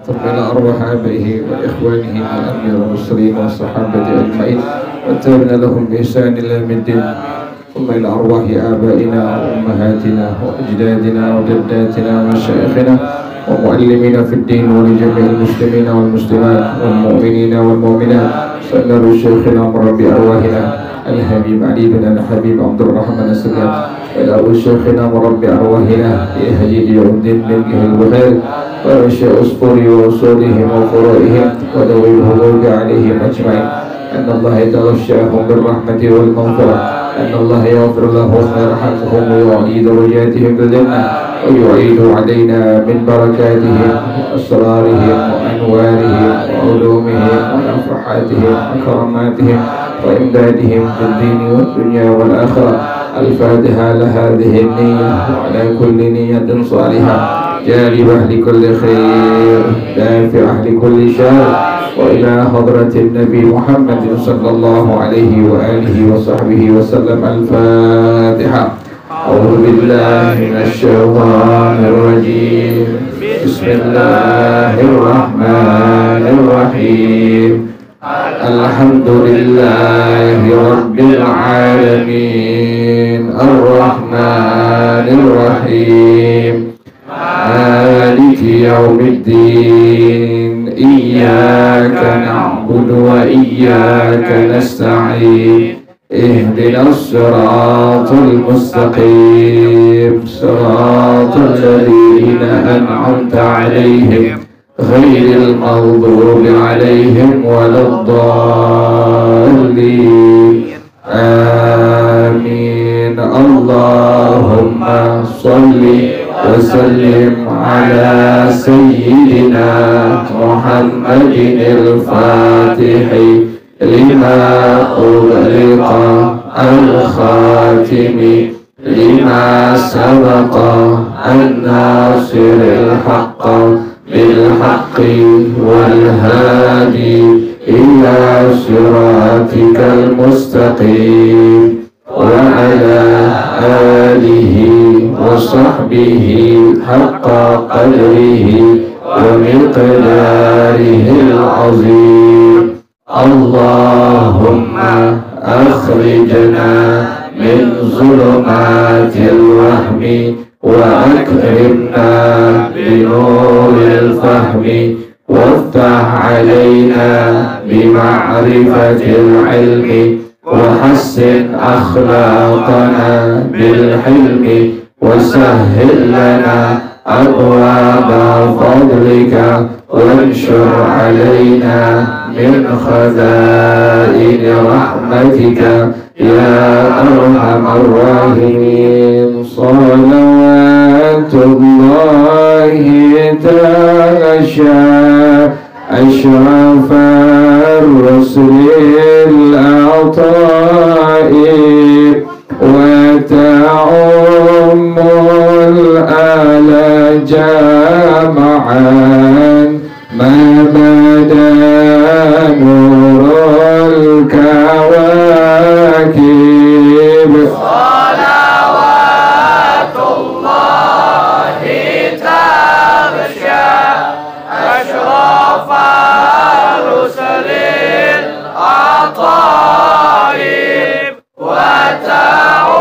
ثم إلى أرواح آبائه وإخوانه من الأنبياء والمرسلين والصحابة أجمعين والتابعين لهم بإحسان إلى يوم الدين. ثم إلى أرواح آبائنا وأمهاتنا وأجدادنا وجداتنا ومشايخنا ومعلمين في الدين ولجميع المسلمين والمسلمات والمؤمنين والمؤمنات. سأل شيخنا مربي أرواحنا الحبيب علي بن الحبيب عبد الرحمن السلام إلى شيخنا مربي أرواحنا يهدي يوم الدين بن البخير ورشاء أسطوري وأصولهم وفروعهم وذوي الهدوء عليهم أجمعين. أن الله يتغشاهم بالرحمة والمغفرة، أن الله يغفر لهم ويرحمهم ويعلي درجاتهم بالجنة ويعيد علينا من بركاتهم وأسرارهم وأنوارهم وعلومهم ونفحاتهم وكراماتهم وإمدادهم في الدين والدنيا والآخرة. الفاتحة لهذه النية وعلى كل نية صالحة جالبة لكل خير دافعة لكل شر، وإلى حضرة النبي محمد صلى الله عليه وآله وصحبه وسلم. الفاتحة. أعوذ بالله من الشيطان الرجيم. بسم الله الرحمن الرحيم. الحمد لله رب العالمين الرحمن الرحيم مالك يوم الدين. إياك نعبد وإياك نستعين. اهدنا الصراط المستقيم صراط الذين أنعمت عليهم غير المغضوب عليهم ولا الضالين. آمين. اللهم صل وسلم على سيدنا محمد الفاتح لما أغلق الخاتم لما سبق الناصر الحق بالحق والهادي إلى صراطك المستقيم وعلى آله وصحبه حق قدره ومقداره العظيم. اللهم أخرجنا من ظلمات الوهم وأكرمنا بنور الفهم وافتح علينا بمعرفة العلم وحسن أخلاقنا بالحلم وسهل لنا أبواب فضلك وانشر علينا من خزائن رحمتك يا أرحم الراحمين. صلوات الله تغشى أشرف الرسل العطاء وتعم الآل جمعا ما بدا نور الكواكب. صلوات الله تغشى أشرف الرسل العطايب وتعم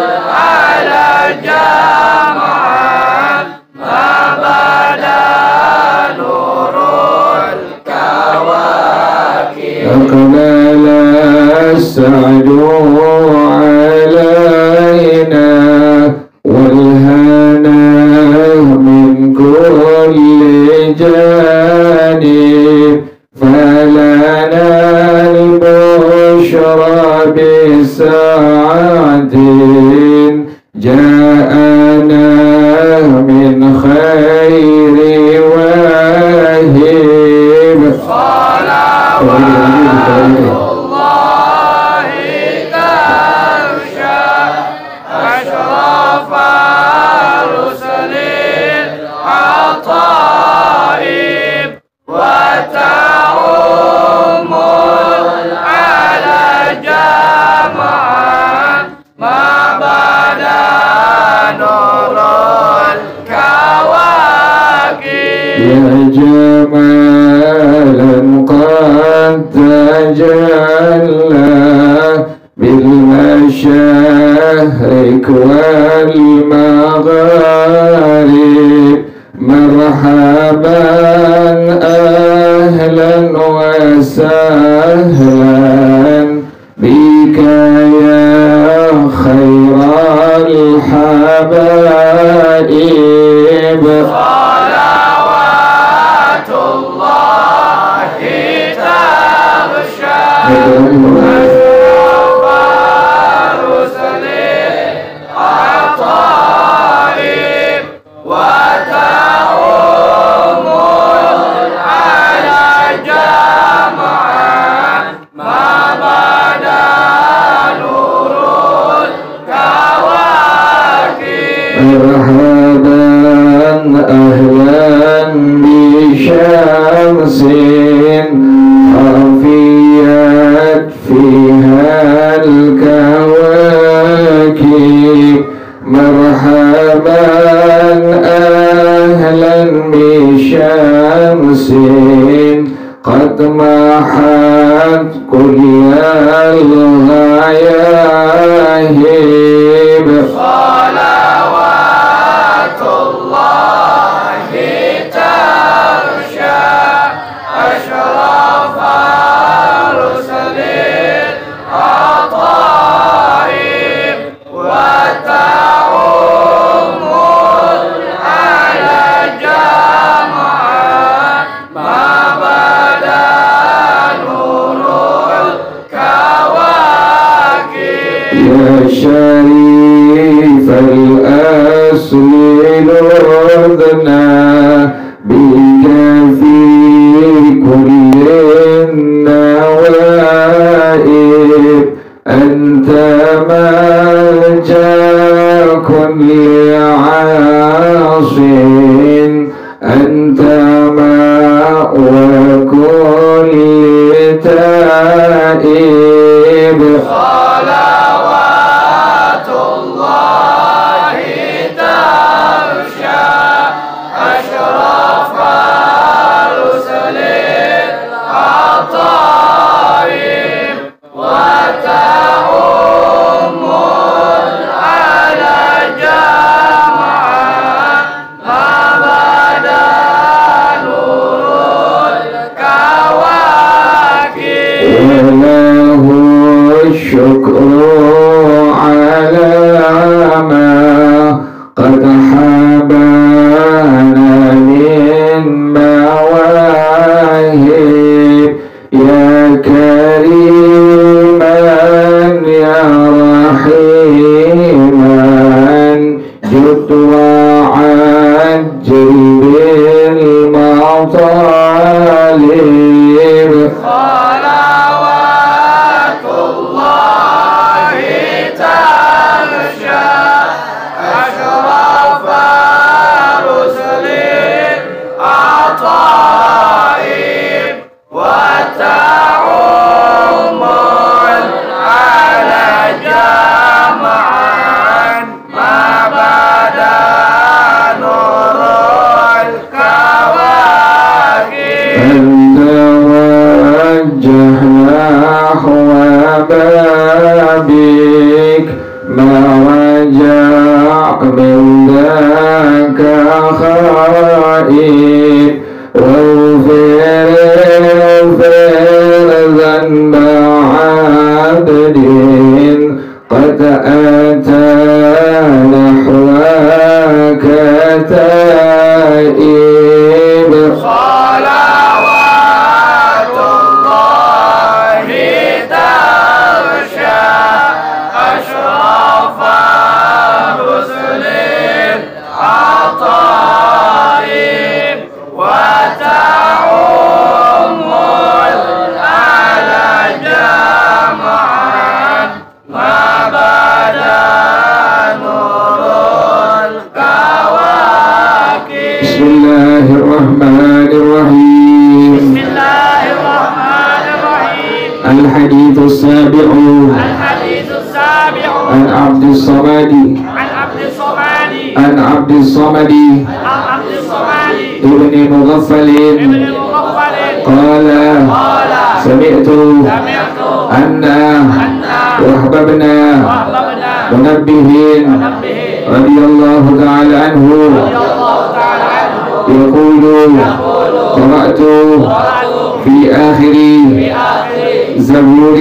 الأعلى جمعا ما بدا نور الكواكب. أقبل السعد علينا والهنا من كل جانب فلنا البشرى بسعد جاءنا من خير واهب. صلوات الله تغشى أشرف الرسل العطايب يا جمالا قد تجلى بالمشارق والمغارب مرحبا أهلا وسهلا بك يا خير الحبائب صلوات الله تغشى أشرف رسل العطائب وتعم على جمعا ما بدا نور الكواكب مرحبا أهلا بشمس خفيت فيها الكواكب مرحبا أهلا بشمس قد محت كل الغياهب صلوات الله تغشى أشرف رسل العطائب وتعم على جمعا ما بدا نور الكواكب يا شريف الأصل لذنا بك في كل النوائب أنت ملجأ كل عاص أنت مأوى كل تائب صلوات الله تغشى أشرف رسل العطائب وتعم على جمعا ما بدا نور الكواكب وله الشكر على ما قد حبانا من مواهب يا كريما يا رحيما جد وعجل بالمطالب صلوات الله تغشى أشرف رسل العطائب وتعم على جمعا ما بدا نور الكواكب أنت وجه نحو بابك ما رجع من ذاك خائب واغفر ذنب عبد قد أتى نحوك تائب صلوات الله تغشى أشرف رسل العطائب وتعم على جمعا ما بدا نور الكواكب بسم الله الرحمن الرحيم بسم الله الرحمن الرحيم الحديث السابع الحديث السابع عن عبد الصمد عن عبد الصمد عن عبد الصمد عن عبد الصمد ابن مغفل قال سمعت أن وهب بن منبه رضي الله تعالى عنه يقول قرأت في آخر زبور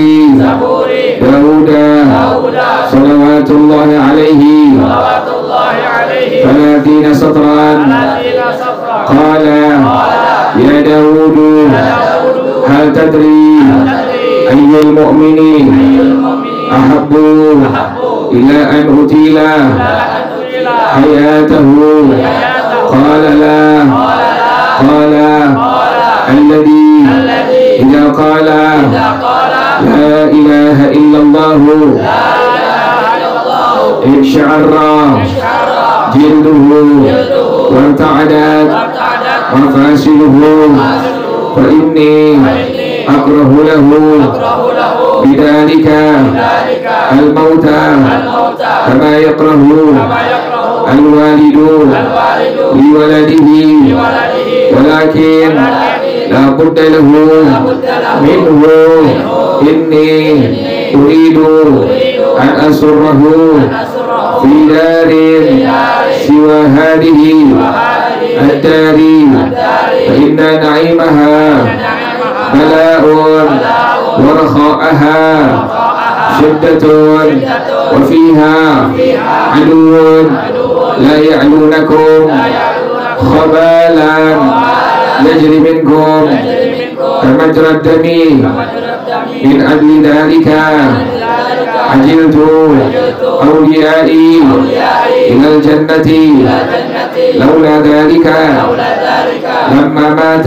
داود صلوات الله عليه 30 سطرا قال يا داود هل تدري أي المؤمن أحب إلى أن أطيل حياته قال لا قال الذي إذا قال لا إله إلا الله اقشعر جلده وارتعدت مفاصله فإني أكره له بذلك الموت كما يكره الوالد لولده ولكن لا بد له منه إني أريد أن أسره في دار سوى هذه الدار فإن نعيمها بلاء ورخاءها شدة وفيها عدو لا يعلونكم خبالا يجري منكم كمجرى الدم من أجل ذلك عجلت أوليائي إلى الجنة لولا ذلك لما مات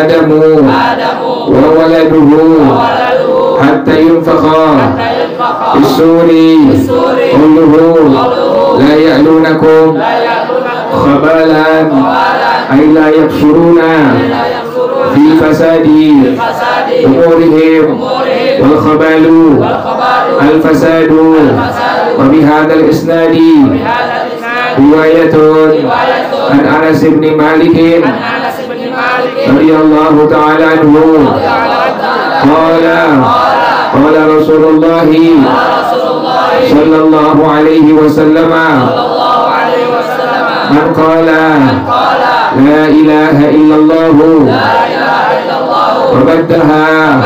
آدم وولده حتى ينفخ في السور قوله لا يعلونكم خبالا أي لا يقصرون في فساد أمورهم والخبال الفساد وبهذا الإسناد رواية عن أنس بن مالك رضي الله تعالى عنه قال رسول الله صلى الله عليه وسلم من قال لا إله إلا الله وبدها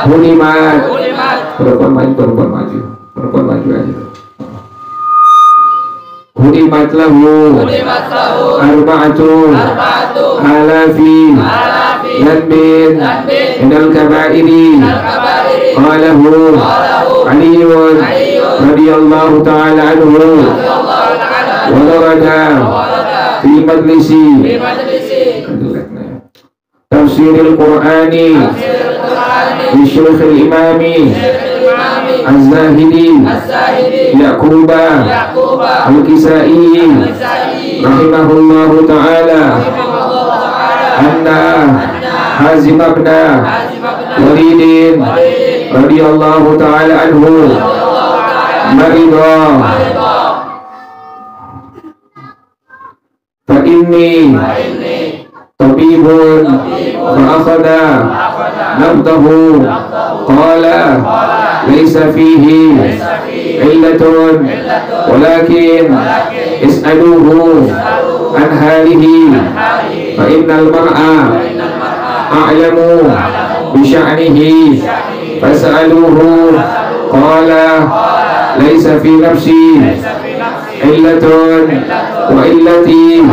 هدمت perempuan maju aja hudimat lahu arba'atu alafi dhanbin minal kabairi qalahu aliyun radiyallahu ta'ala anhu wa darada fi majlisi tafsiril qur'ani di syekh al-imami Az-Zahidi Yaquba Al-Kisai rahimahullahu ta'ala anna Hazim ibn Walidin radiyallahu ta'ala anhu marida fa inni tabibun fa akhada nabdahu qala laysa fihi illatun walakin is'aluhu an halihi fa innal mar'a a'lamu bi sya'nihi fas'aluhu qala laysa fi nafsi illatun wa illati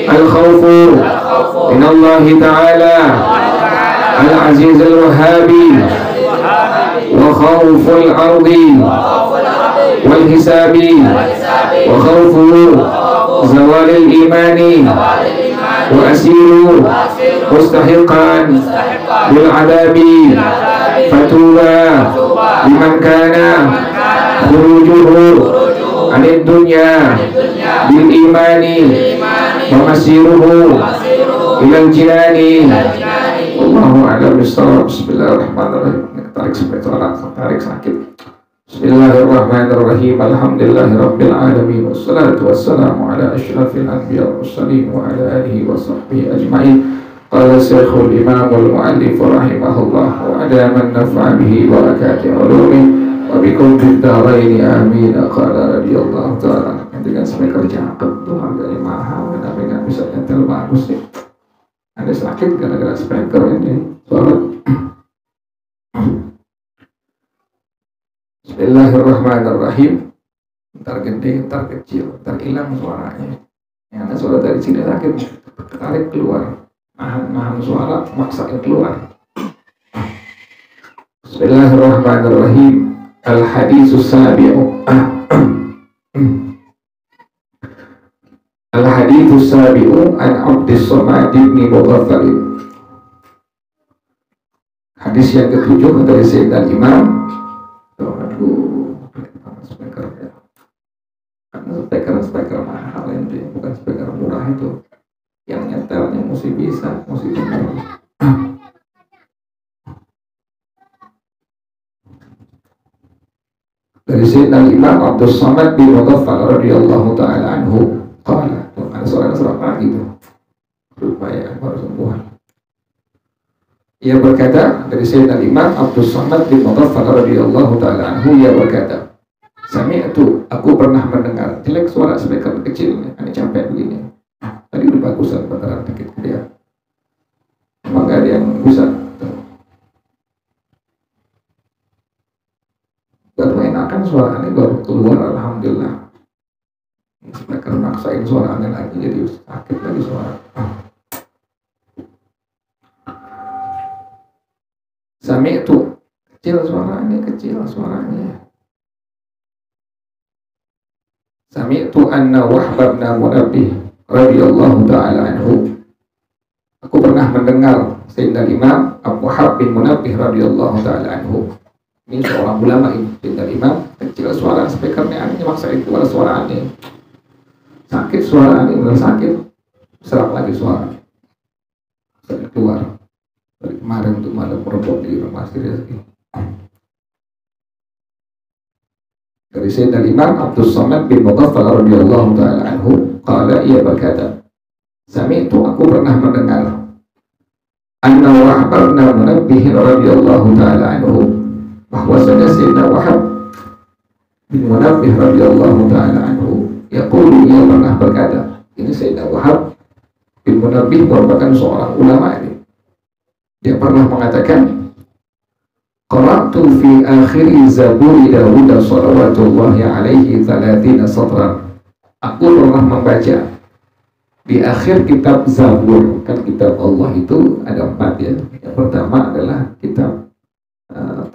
al-khawfu min Allah ta'ala al-aziz al-wahhabi wa khawful ardi wal hisabi wa khawfu zawalil imani wa asiru mustahiqan bil adabi fatuba liman kana khurujuhu anid dunya bil imani wa masiruhu ilal jinani. Allahu a'lam bishawab. Bismillahirrahmanirrahim. Tarik sampai itu orang tarik sakit. Bismillahirrahmanirrahim. Alhamdulillahirabbil alamin. Wassalatu wassalamu ala asyrafil anbiya'i wal mursalin wa ala alihi wa sahbihi ajma'in. Qala Syekhul Imam wal Mu'allif rahimahullah wa adaman naf'a bihi barakati ulumi wa bikum fid dharain amin. Qala radhiyallahu ta'ala dengan speaker cakep tuh harganya mahal tapi nggak bisa nyetel bagus sih. Ada sakit gara-gara speaker ini suara. Bismillahirrahmanirrahim. Ntar gede, ntar kecil, ntar hilang suaranya. Yang ada suara dari sini sakit, tarik keluar. Nahan suara, maksain keluar. Bismillahirrahmanirrahim. Al-haditsus sabi'u. Al-haditsus sabi'u an Abdus Samad bin Mughaffal. Hadis yang ketujuh dari Sayyidina Imam. Speaker mahal itu, bukan speaker murah itu. Yang nyetelnya mesti bisa, mesti benar. Dari Sayyidina Imam Abdus Samad bin Mughaffal radhiyallahu ta'ala anhu qala, ada suara-suara lagi itu supaya baru sembuh. Ia berkata dari Sayyidina Imam Abdus Samad bin Mughaffal radhiyallahu ta'ala anhu, ia berkata, Sami'tu, aku pernah mendengar. Jelek suara speaker kecil, ini capek begini. Tadi udah bagusan, beneran dikit dia. Emang gak ada yang bisa. Baru enakan suara ini baru keluar, alhamdulillah. Speaker maksain suara aneh lagi, jadi sakit lagi suara. Sami'tu, kecil suaranya, kecil suaranya. Sami'tu anna Wahb bin Munabbih radhiyallahu ta'ala anhu. Aku pernah mendengar Sayyidina Imam Wahb bin Munabbih radhiyallahu ta'ala anhu. Ini seorang ulama ini, Sayyidina Imam, kecil suara speakernya aneh, maksain keluar suara aneh. Sakit suara aneh, benar sakit. Serap lagi suara. Sakit keluar. Dari kemarin untuk malam merebut di rumah istri. Dari Sayyidina Imam Abdus Samad bin Mughaffal radhiyallahu ta'ala anhu qala, ia berkata, Sami'tu, aku pernah mendengar anna Wahb bin Munabbih radhiyallahu ta'ala anhu, bahwasanya Sayyidina Wahb bin Munabbih radhiyallahu ta'ala anhu yaqulu, ia pernah berkata. Ini Sayyidina Wahb bin Munabbih merupakan seorang ulama ini. Dia pernah mengatakan, Qara'tu fi akhiri Zaburi Dawud salawatullahi alaihi 30 satran. Aku pernah membaca di akhir kitab Zabur. Kan kitab Allah itu ada 4 ya. Yang pertama adalah kitab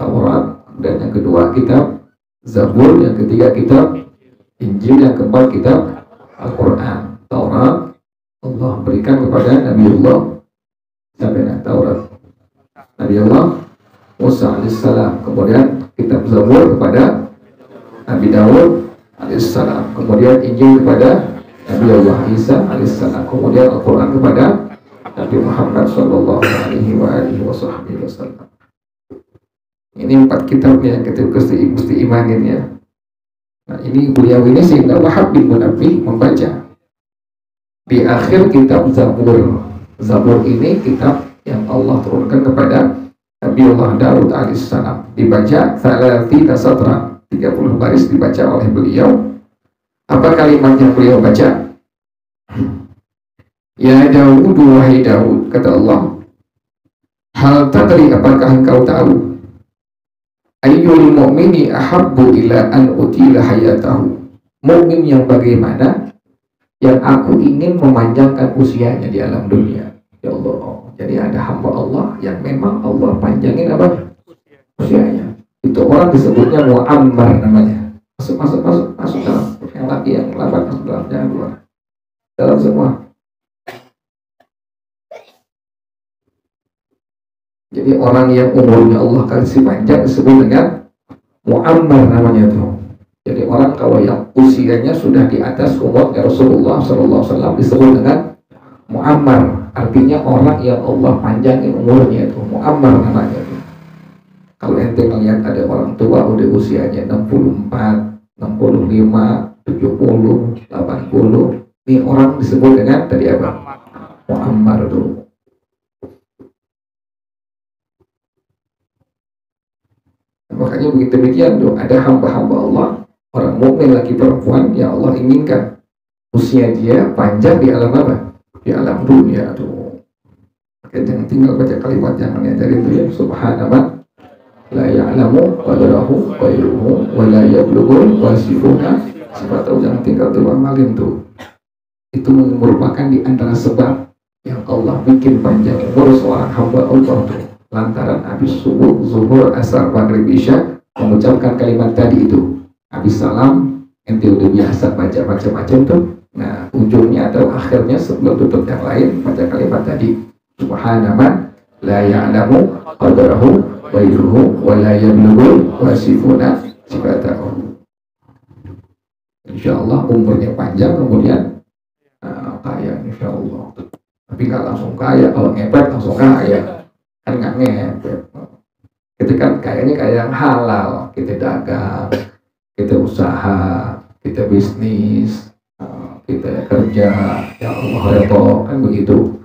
Taurat, dan yang kedua kitab Zabur, yang ketiga kitab Injil, yang keempat kitab Al-Quran. Taurat Allah berikan kepada Nabiullah sampai Taurat Nabiullah Musa alaihissalam, kemudian kitab Zabur kepada Nabi Daud alaihissalam, kemudian Injil kepada Nabi Allah Isa alaihissalam, kemudian Al-Quran kepada Nabi Muhammad sallallahu alaihi wasallam. Ini 4 kitabnya yang kita mesti imanin ya. Nah ini beliau ini Sayyidina Wahb bin Munabbih membaca di akhir kitab Zabur. Zabur ini kitab yang Allah turunkan kepada Nabi Allah Daud alaihissalam, dibaca 30 satran, 30 baris dibaca oleh beliau. Apa kalimat yang beliau baca? Ya Daud, wahai Daud, kata Allah, hal tadri, apakah engkau tahu, ayyul mu'mini ahabbu ila an utila hayatahu, mukmin yang bagaimana yang aku ingin memanjangkan usianya di alam dunia. Ya Allah, jadi ada hamba Allah yang memang Allah panjangin apa? Usianya. Itu orang disebutnya mu'ammar namanya. Masuk dalam. Yang laki yang lambat masuk dalam, jangan keluar. Dalam semua. Jadi orang yang umurnya Allah kasih panjang disebut dengan mu'ammar namanya itu. Jadi orang kalau yang usianya sudah di atas umurnya Rasulullah SAW disebut dengan mu'ammar. Artinya orang yang Allah panjangin umurnya itu mu'ammar namanya itu. Kalau ente ngeliat ada orang tua udah usianya 64, 65, 70, 80, ini orang disebut dengan tadi apa? Muammar tuh. Makanya begitu demikian tuh, ada hamba-hamba Allah, orang mukmin laki perempuan yang Allah inginkan usia dia panjang di alam apa? Di alam dunia tuh. Makanya jangan tinggal baca kalimat jangan yang dari itu ya. Subhanallah la ya'lamu qadrahu ghairuhu wa la yablughul wasifuna sifatahu. Jangan tinggal tuh amalin tuh. Itu merupakan di antara sebab yang Allah bikin panjang umur seorang hamba Allah tuh. Lantaran habis subuh, zuhur, asar, maghrib, isya mengucapkan kalimat tadi itu. Habis salam, ente udah biasa baca macam-macam tuh. Nah, ujungnya atau akhirnya sebelum tutup yang lain baca kalimat tadi. Subhanallah la ya'lamu qadrahu ghairuhu wa la yablughul wasifuna sifatahu. Insyaallah umurnya panjang, kemudian kaya insyaallah. Tapi nggak langsung kaya, kalau ngepet langsung kaya kan nggak ngepet. Itu kan kayaknya kayak yang halal, kita dagang, kita usaha, kita bisnis, kita kerja, ya Allah repot kan begitu.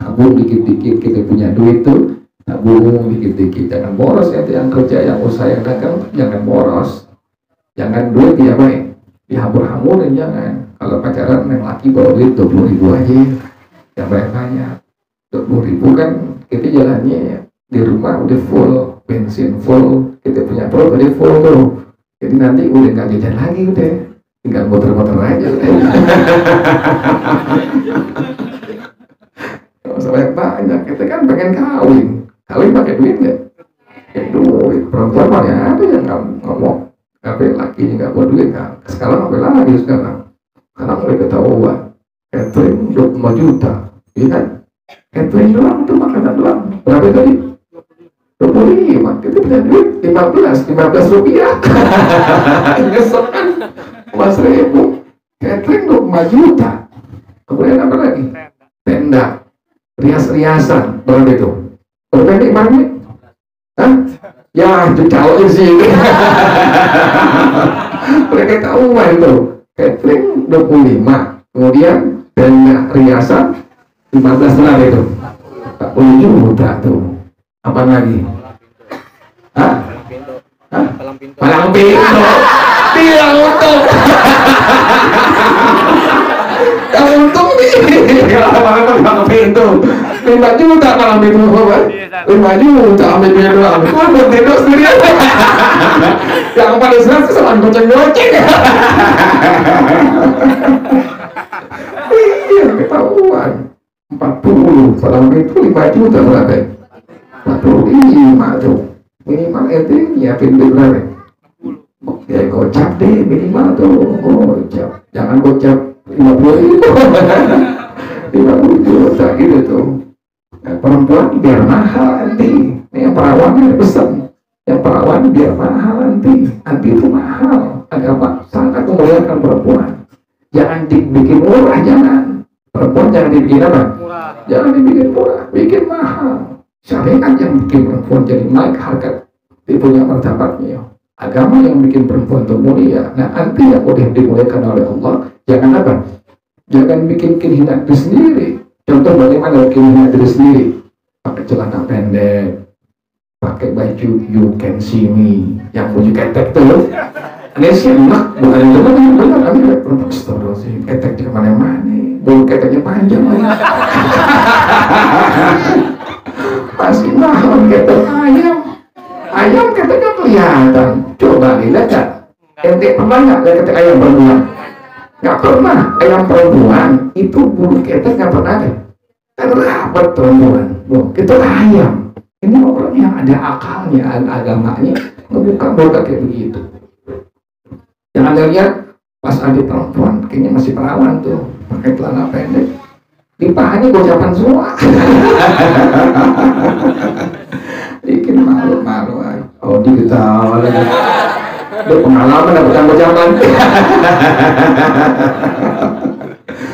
Tabung dikit-dikit kita punya duit tuh, tabung dikit-dikit, jangan boros ya. Yang kerja, yang usaha, yang dagang jangan boros, jangan duit ya baik dihambur-hamburin, jangan. Kalau pacaran yang laki bawa duit 20.000 aja, yang banyak 20.000 kan kita jalannya di rumah udah full, bensin full, kita punya perut udah full tuh. Jadi nanti udah nggak jajan lagi, udah tinggal motor-motor aja udah. Masalah banyak, kita kan pengen kawin pakai duit nggak? Pakai duit. Perempuan mana ada yang nggak mau, tapi laki nggak mau duit kan? Sekarang apa lagi sekarang? Karena mulai ketahuan, catering 25 juta, iya kan? Catering doang tuh, makanan doang. Berapa tadi? 25, kita punya duit 15 rupiah. Nyesek kan? 1.000. Catering 25 juta. Kemudian apa lagi? Tenda, rias-riasan, berapa itu? Berapa mana? Hah? Ya, dicalokin sih. Mereka tahu itu. Catering 25, kemudian tenda riasan 15 lah itu. 40 juta tuh. Apa lagi? Hah? Hah? Palang pintu. Bilang untung. Yang untung nih. Palang pintu. 5 juta palang pintu apa? 5 juta ambil dia doang. Kok buat dia sendirian? Yang pada senang sih sama goceng-goceng. Iya, ketahuan. 40 palang pintu 5 juta berapa? 45 tuh. Minimal ente nyiapin duit berapa? Ya gocap deh minimal tuh. Gocap. Jangan gocap 50.000. 50 juta gitu tuh. Nah, perempuan biar mahal nanti. Ini yang perawannya pesan. Yang perawan biar mahal nanti. Nanti itu mahal. Agama sangat memuliakan perempuan. Jangan dibikin murah, jangan. Perempuan jangan dibikin apa? Murah. Jangan dibikin murah, bikin mahal. Syariat yang bikin perempuan jadi naik harkat, dia punya martabatnya. Agama yang bikin perempuan itu mulia. Nah, nanti yang udah dimuliakan oleh Allah, jangan apa? Jangan bikin hina diri sendiri. Contoh bagaimana bikin hina diri sendiri? Pakai celana pendek, pakai baju you can see me, yang baju ketek tuh. Ini sih enak, bukan yang benar. Kami lihat perempuan sih, ketek di mana-mana, bulu keteknya panjang lagi. Masih mahal ketek ayam keteknya kelihatan. Coba lihat kan, ente pernah nggak lihat ketek ayam perempuan? Nggak pernah. Ayam perempuan itu bulu ketek nggak pernah ada. Kan rapat perempuan. Itu ayam. Ini orang yang ada akalnya, ada agamanya, ngebuka kayak begitu. Jangan lihat pas ada perempuan, kayaknya masih perawan tuh, pakai celana pendek, di pahanya gocapan semua. Bikin malu-malu aja. Oh, diketawa lagi. Dia pengalaman dapat gocapan.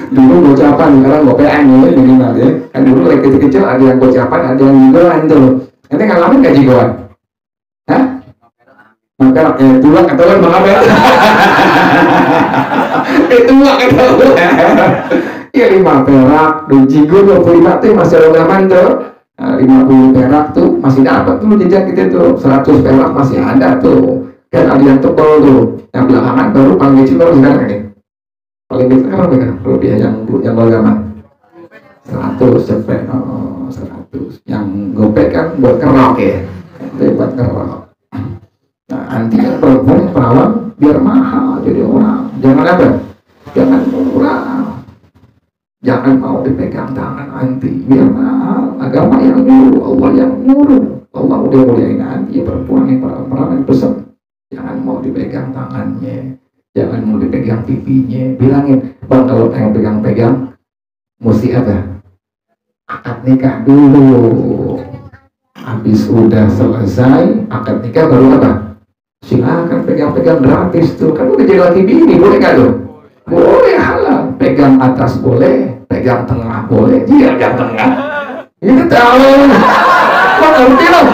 Dulu gocapan, sekarang gopean ya, minimal ya. Kan dulu lagi kecil-kecil ada yang gocapan, ada yang jigoan tuh. Nanti ngalamin gak jigoan? Hah? Maka tua katakan Bang Abel. Tua katakan. Ya 5 perak, Cigo 25 tuh masih rogaman tuh. 50 perak tuh masih dapat tuh jejak gitu tuh. 100 perak masih ada tuh. Kan ada yang tebal tuh. Yang belakangan baru paling kecil baru sekarang ini. Paling kecil kan berapa rupiah yang rogaman? 100 cepet. Oh, 100. Yang gopek kan buat kerok ya. Itu buat kerok. Nah, antinya perempuan perawan biar mahal jadi orang. Jangan apa? Jangan murah. Jangan mau dipegang tangan anti biar mahal. Agama yang nyuruh, Allah yang nyuruh. Allah udah muliain anti perempuan yang perawan pesan. Jangan mau dipegang tangannya, jangan mau dipegang pipinya. Bilangin, Bang kalau pengen pegang-pegang, mesti apa? Akad nikah dulu. Habis udah selesai akad nikah baru apa? Silakan pegang-pegang gratis tuh. Kan udah jadi laki bini, boleh nggak tuh? Boleh, halal. Pegang atas boleh, pegang tengah boleh. Dia pegang tengah. Ini tahu. Kok ngerti loh?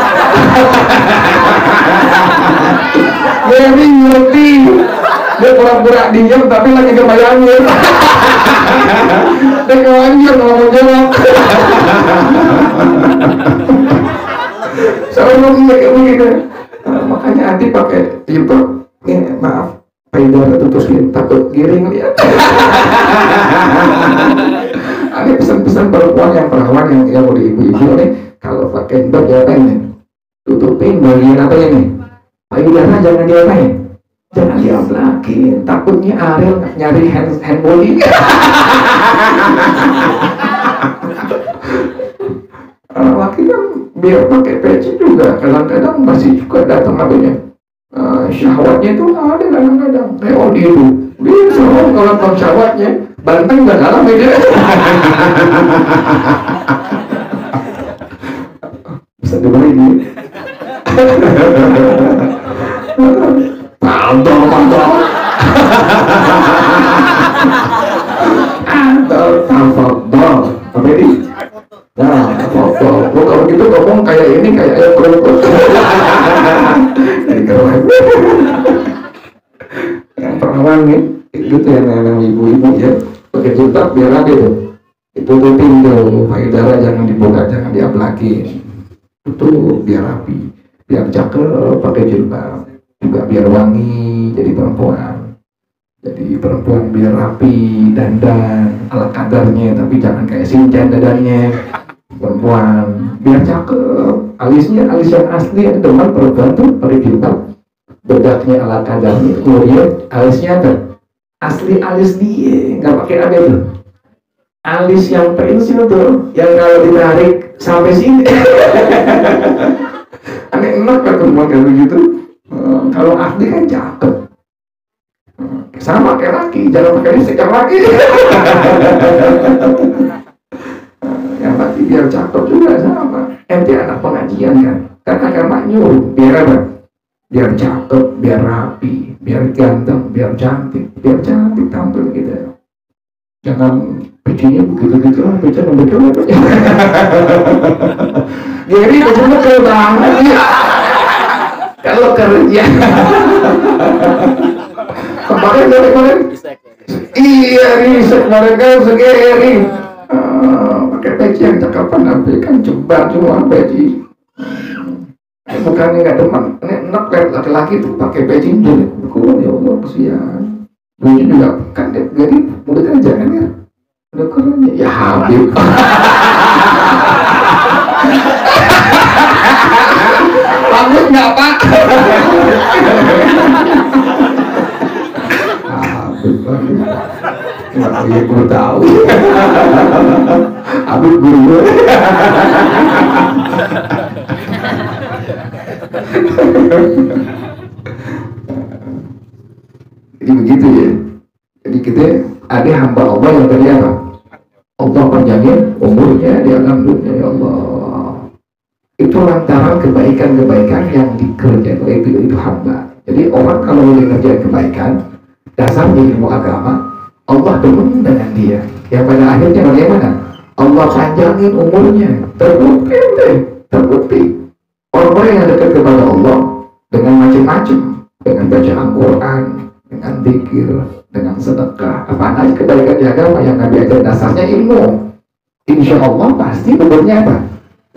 Jadi ngerti. Dia pura-pura diam tapi lagi kebayangin. Dia kebayangin ngomong jawab. Selalu kayak begitu. Makanya Adi pakai filter. Ini maaf, payudara tutusin takut giring lihat. Ada pesan-pesan perempuan yang perawan yang udah ibu-ibu nih, kalau pakai bag ya apa ini? Tutupin bagian apa ini? Payudara jangan diapain? Jangan diaplakin. Takutnya Ariel nyari hand body. Laki kan biar pakai peci juga kadang-kadang masih juga datang apanya syahwatnya itu ada kadang-kadang kayak itu dia selalu kalau syahwatnya banteng nggak dalam aja. Bisa dibeli ini pantol apa ini. Nah, foto. Kalau gitu ngomong kayak ini kayak ayam kerupuk. Jadi keren. Yang perawan nih, itu tuh yang ibu-ibu ya. Pakai jilbab biar apa tuh? Ditutupin tuh, payudara jangan dibuka, jangan diaplakin. Itu biar rapi, biar cakep pakai jilbab. Juga biar wangi jadi perempuan. Jadi perempuan biar rapi, dandan ala kadarnya, tapi jangan kayak sincen dadannya. Perempuan biar cakep, alisnya alis yang asli. Ada teman perempuan tuh pakai jilbab, bedaknya ala kadarnya, kemudian alisnya ada asli alis dia, nggak pakai apa itu, alis yang pensil tuh, yang kalau ditarik sampai sini. Aneh enak kan perempuan kayak begitu. Kalau asli kan cakep. Sama kayak laki, jangan pakai listrik yang laki. Yang laki biar cakep juga sama. Ente anak pengajian kan agama nyuruh biar apa? Biar cakep, biar rapi, biar ganteng, biar cantik tampil gitu. Jangan pecinya begitu-gitu lah, peci begitu lah. Jadi pecinya keren banget ya. Kalau kerja. Kemarin iya riset mereka segeri pakai peci yang cakapan tapi kan cepat semua peci. Bukannya nggak demen, enak laki-laki tuh pakai peci jadi kurang ya Allah kesian. Dulu juga kan jadi mulutnya jangan ya udah kurang ya Habib. Habib nggak pak. Iya gue tahu. Habib guru. Jadi begitu ya. Jadi kita ada hamba Allah yang tadi apa? Allah panjangin umurnya di alam dunia ya Allah. Itu lantaran kebaikan-kebaikan yang dikerjakan oleh itu hamba. Jadi orang kalau boleh kerjakan kebaikan, dasarnya ilmu agama, Allah demen dengan dia. Yang pada akhirnya bagaimana? Allah panjangin umurnya. Terbukti. Orang-orang yang dekat kepada Allah, dengan macam-macam, dengan bacaan Quran, dengan zikir, dengan sedekah, apa aja kebaikan di agama yang Nabi ajar dasarnya ilmu. Insya Allah pasti umurnya apa?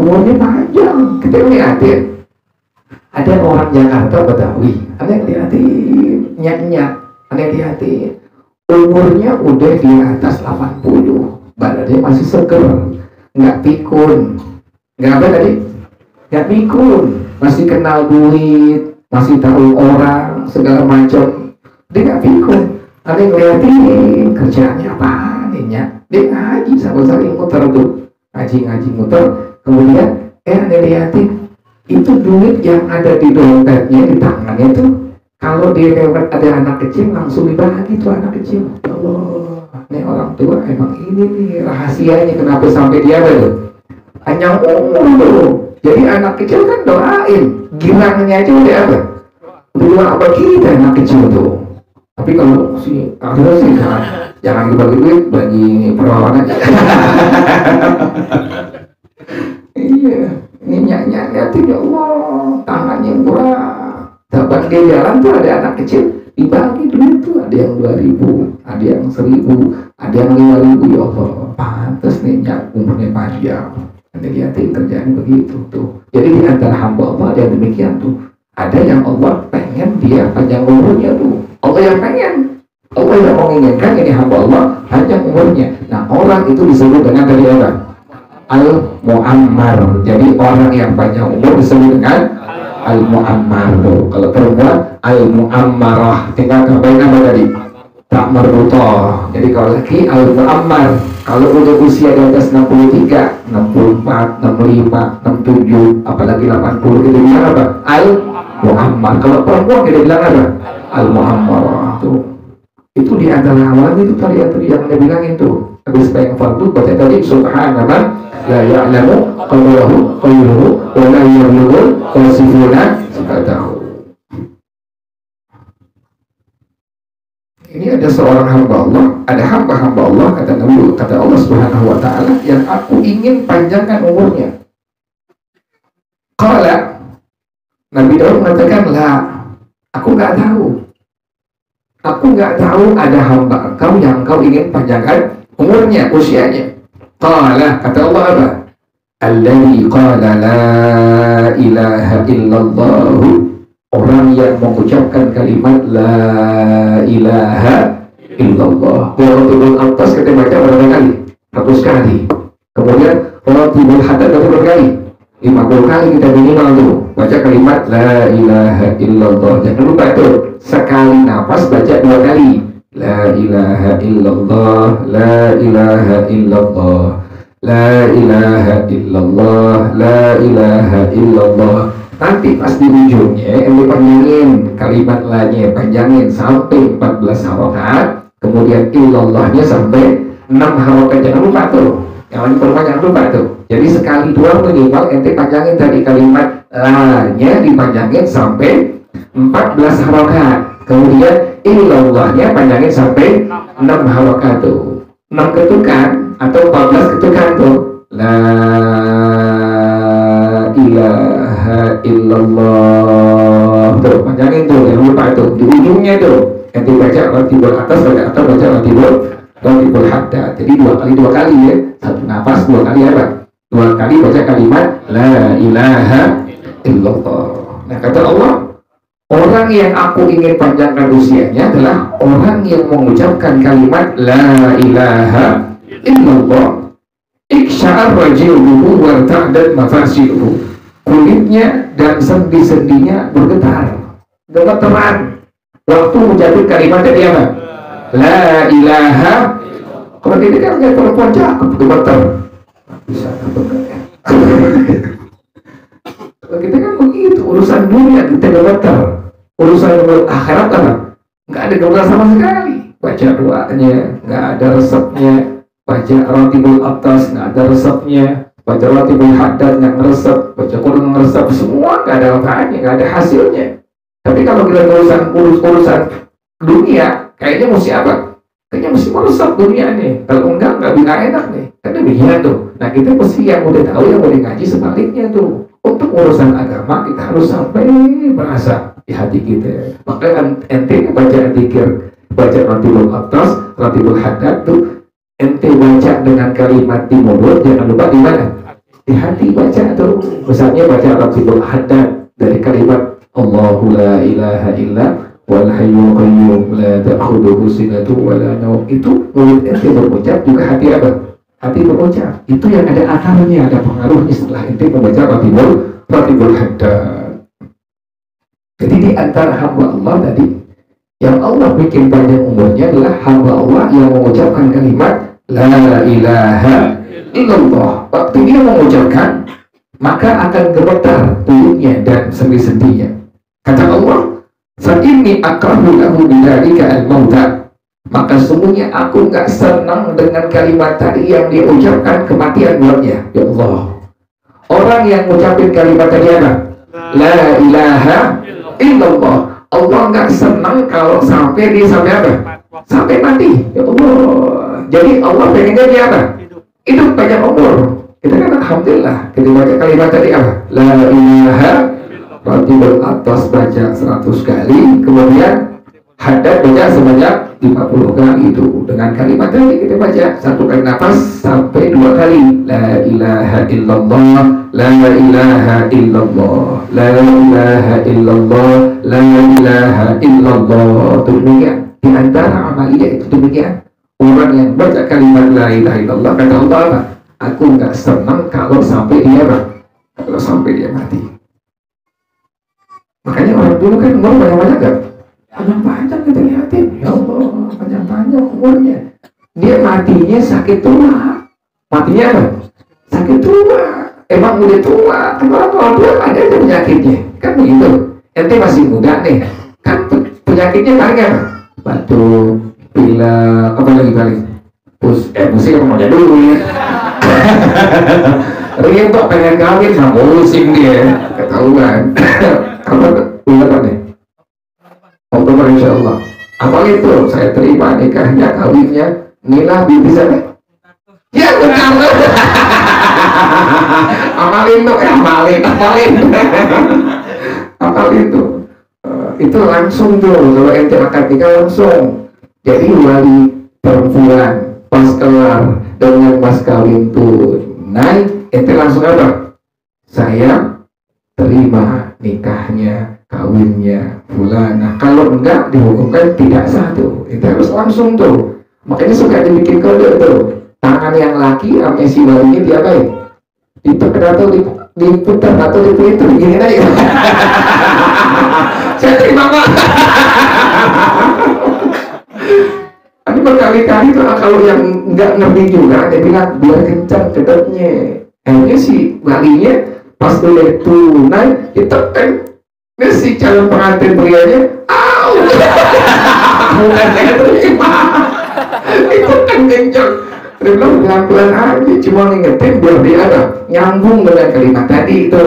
Umurnya panjang. Kita lihatin, ada orang Jakarta Betawi, ada yang lihatin, nyak-nyak, ada yang lihatin, umurnya udah di atas 80, badannya masih seger, nggak pikun, nggak apa tadi? Nggak pikun, masih kenal duit, masih tahu orang, segala macam, dia nggak pikun. Ada yang lihatin kerjaannya apa nih, dia ngaji sambil muter tuh, ngaji muter, kemudian ada lihatin itu duit yang ada di dompetnya, di tangannya tuh, kalau dia lewat ada anak kecil langsung dibagi tuh anak kecil. Allah, ini orang tua emang ini nih rahasianya kenapa sampai dia tuh panjang umur tuh. Jadi anak kecil kan doain, girangnya aja udah apa? Udah doa apa kita anak kecil tuh. Tapi kalau si akhirnya sih jangan dibagi duit, bagi perawan aja. Iya, ini nyak-nyak ya Allah, tangannya murah. Dapat dia jalan tuh ada anak kecil dibagi duit tuh, ada yang 2.000, ada yang 1.000, ada yang 5.000. Ya Allah, pantas nih nyak umurnya panjang. Nanti lihatin kerjaan begitu tuh. Jadi di antara hamba Allah ada yang demikian tuh. Ada yang Allah pengen dia panjang umurnya tuh. Allah yang pengen, Allah yang menginginkan ini hamba Allah panjang umurnya. Nah orang itu disebut dengan dari orang Al-Mu'ammar. Jadi orang yang panjang umur disebut dengan Al-Mu'ammar tuh. Kalau perempuan Al-Mu'ammarah, tinggal tambahin apa tadi? Tak merbutoh. Jadi kalau laki Al-Mu'ammar. Kalau udah usia di atas 63, 64, 65, 67, apalagi 80, kita bilang apa? Al-Mu'ammar. Kalau perempuan kita bilang apa? Al-Mu'ammarah tuh. Itu di antara awalnya itu tadi yang dia bilangin tuh. Habis bayang fardu baca tadi subhanallah la ya'lamu qawlahu khairuhu wa la ya'lamu wasifuna sifatahu. Ini ada seorang hamba Allah, ada hamba-hamba Allah, kata Allah Subhanahu wa ta'ala, yang aku ingin panjangkan umurnya. Qala, Nabi Daud mengatakan, lah, aku nggak tahu ada hamba engkau yang engkau ingin panjangkan umurnya, usianya. Qala, kata Allah apa? Alladhi qala la ilaha illallah, orang yang mengucapkan kalimat la ilaha illallah. Waratibul atas kita baca berapa kali? 100 kali. Kemudian waratibul haddad berapa kali? 50 kali kita minimal tuh baca kalimat la ilaha illallah. Jangan lupa tuh sekali nafas baca 2 kali. La ilaha illallah, la ilaha illallah, la ilaha illallah, la ilaha illallah. Nanti pas di ujungnya yang dipanjangin kalimat la-nya, panjangin sampai 14 harokat, kemudian illallahnya sampai 6 harokat. Jangan lupa tuh, yang perempuan jangan lupa tuh. Jadi sekali dua minimal ente panjangin tadi kalimat la-nya dipanjangin sampai 14 harokat, kemudian illallahnya panjangin sampai 6 harokat tuh. 6 ketukan atau 14 ketukan tuh. La ilaha illallah tuh, panjangin tuh, jangan lupa tuh di ujungnya tuh nanti baca ratibul atas, baca ratibul haddad. Jadi 2 kali ya, satu nafas 2 kali apa? 2 kali baca kalimat la ilaha illallah. Nah kata Allah, orang yang aku ingin panjangkan usianya adalah orang yang mengucapkan kalimat la ilaha illallah. Iksya'ar rajiluhu wa ta'dad mafasiluhu, kulitnya dan sendi-sendinya bergetar, gemeteran waktu menjadi kalimat tadi apa? La ilaha. Kalau ini kan kayak perempuan cakep, gemeter. Bisa kalau kita kan begitu, urusan dunia kita gemeter, urusan akhirat apa? Nggak ada gemeter sama sekali. Baca doanya nggak ada resepnya, baca ratibul atas nggak ada resepnya, baca ratibul haddad nggak ngeresep, baca Quran ngeresep, semua nggak ada apa-apanya, nggak ada hasilnya. Tapi kalau kita urusan dunia, kayaknya mesti apa? Kayaknya mesti meresep dunia nih. Kalau enggak bisa enak nih. Kan demikian tuh. Nah kita mesti yang udah tahu, yang udah ngaji sebaliknya tuh. Untuk urusan agama kita harus sampai merasa di hati kita. Maka ente baca dzikir, baca Ratibul Atas, Ratibul Haddad tuh ente baca dengan kalimat di mulut, jangan lupa di mana? Di hati baca tuh. Misalnya baca Ratibul Haddad dari kalimat Allahu la ilaha illa wal hayyul qayyum la ta'khudhuhu sinatun wa la nawm. Itu mulut ente berucap, juga hati apa? Hati berucap. Itu yang ada akarnya, ada pengaruhnya setelah ente membaca Ratibul Haddad. Jadi di antara hamba Allah tadi yang Allah bikin panjang umurnya adalah hamba Allah yang mengucapkan kalimat la ilaha illallah. Waktu dia mengucapkan, maka akan gemetar tubuhnya dan sendi-sendinya. Kata Allah, fa inni akrahu lahu bidzalika al-mauta. Maka sungguhnya aku nggak senang dengan kalimat tadi yang dia ucapkan kematian buatnya. Ya Allah, orang yang mengucapkan kalimat tadi apa? La ilaha illallah. Allah nggak senang kalau sampai dia sampai apa? Sampai mati. Ya Allah. Jadi Allah pengennya dia apa? Hidup banyak umur. Kita kan alhamdulillah kita baca kalimat tadi apa? La ilaha. Ratibul Atas baca 100 kali, kemudian Haddad baca sebanyak 50 kali itu. Dengan kalimat tadi kita baca 1 kali nafas sampai 2 kali. La ilaha illallah, la ilaha illallah, la ilaha illallah, la ilaha illallah. Demikian. Di antara amalia itu demikian. Orang yang baca kalimat la ilaha illallah, kata Allah apa? Aku nggak senang kalau sampai dia apa? Kalau sampai dia mati. Makanya orang dulu kan umur banyak-banyak gak? Panjang-panjang kita lihatin. Ya Allah, panjang-panjang umurnya. Dia matinya sakit tua. Matinya apa? Sakit tua. Emang udah tua. Kan orang tua ada aja penyakitnya. Kan begitu. Ente masih muda nih. Kan penyakitnya paling apa? Batuk, pilek, apa lagi paling? Pusing mau jadi dulu ya. Rintok pengen kawin sama pusing dia. Ketahuan. Apa bulan nih? Oktober insya Allah. Apa itu? Saya terima nikahnya, kawinnya. Nila bibi sana. Ya benar. Amalin tuh, amalin tuh. Itu langsung tuh. Kalau ente akad nikah langsung. Jadi wali perempuan pas kelar dengan mas kawin tunai, ente langsung apa? Saya terima nikahnya, kawinnya bulan. Nah kalau enggak dihukumkan tidak sah tuh. Itu harus langsung tuh. Makanya suka dibikin kode tuh. Tangan yang laki sama si walinya diapain? Dipeker atau diputar atau diputar begini aja. Saya terima Pak. Ini berkali-kali tuh kalau yang nggak ngerti juga dia bilang biar kencang kedapnya. Akhirnya si walinya pas udah tunai ditekan. Ini si calon pengantin prianya, bukan saya terima. Itu kan kencang. Dia bilang pelan-pelan aja, cuma ngingetin biar dia ada nyambung dengan kalimat tadi itu.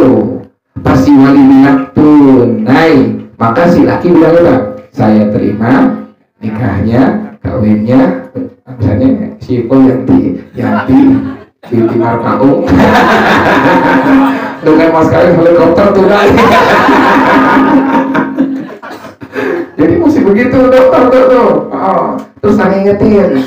Pas si wali bilang tunai, maka si laki bilang apa? Saya terima nikahnya, kawinnya, misalnya si Ipul Yanti binti Marpaung dengan mas kawin helikopter tunai. Jadi mesti begitu dokter tuh. Terus saya ingetin,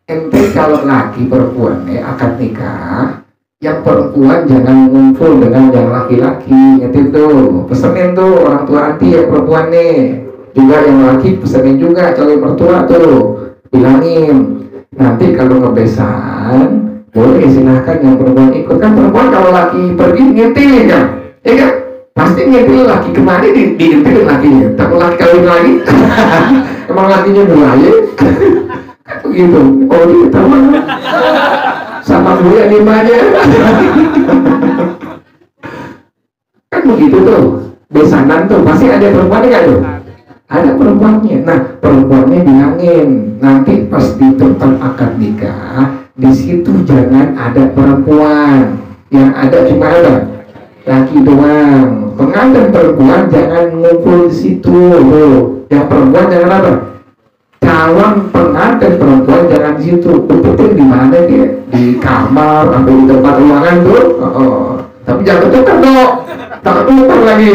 ente kalau laki perempuan akad nikah, yang perempuan jangan ngumpul dengan yang laki-laki. Ingetin tuh, pesenin tuh orang tua anti yang perempuan nih. Juga yang laki pesenin juga calon mertua tuh, bilangin nanti kalau ngebesan boleh silahkan yang perempuan ikut. Kan perempuan kalau laki pergi ngintilin kan, ya kan? Pasti ngintilin laki kemana diintilin lakinya. Tapi laki kawin lagi, emang lakinya mulai kan begitu. Oh dia tahu sama gue animanya. Kan begitu tuh, besanan tuh pasti ada perempuan kan tuh. Ada perempuannya. Nah, perempuannya bilangin nanti pas di tempat akad nikah, di situ jangan ada perempuan. Yang ada cuma ada laki doang. Pengantin perempuan jangan ngumpul di situ. Yang perempuan jangan apa? Calon pengantin perempuan jangan di situ. Penting di mana dia? Di kamar atau di tempat ruangan tuh. Tapi jangan tukar dong, tak tukar lagi.